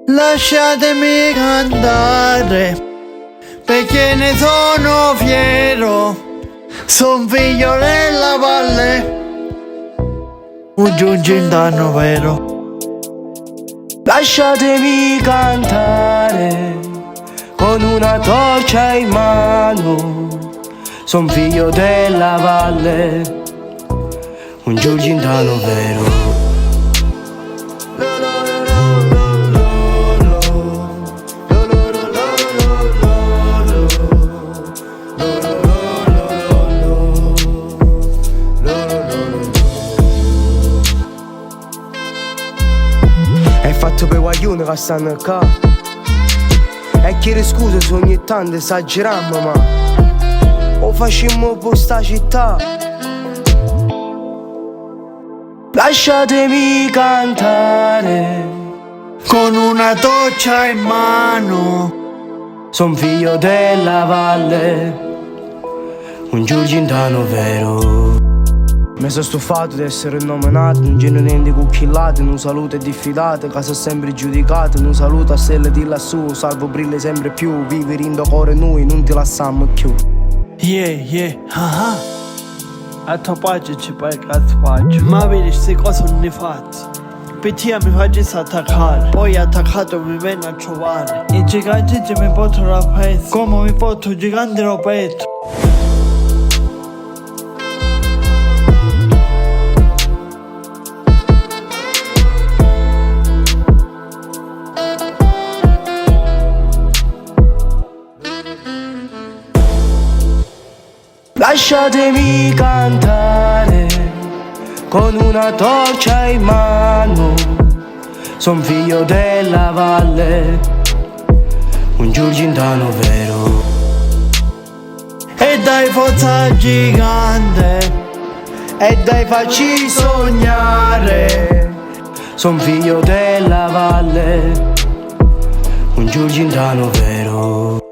Lasciatemi cantare, perché ne sono fiero. Son figlio della valle, un giungintano vero. Lasciatemi cantare con una torcia in mano. Son figlio della valle, un giungintano vero. È fatto per guaglioni che stanno qua. E chiede scusa se ogni tanto esageriamo, ma o facciamo per sta città. Lasciatemi cantare con una torcia in mano. Son figlio della valle, un giungintano vero. Mi sono stufato di essere nominato, un genere cucchillato, un saluto è diffidato, casa sempre giudicato, un saluto a stelle di lassù, salvo brille sempre più, vivere in cuore noi, non ti lasciamo più. Yeah, a tuo pace ci pare cazzo faccio, ma vedi queste cose non ne faccio. Pettia mi faccio attaccare, poi attaccato mi viene a trovare. I giganti mi portano a pezzo, come mi porto il gigante lo petto. Lasciatemi cantare con una torcia in mano. Son figlio della valle, un giungintano vero. E dai forza gigante, E dai facci sognare. Son figlio della valle, un giungintano vero.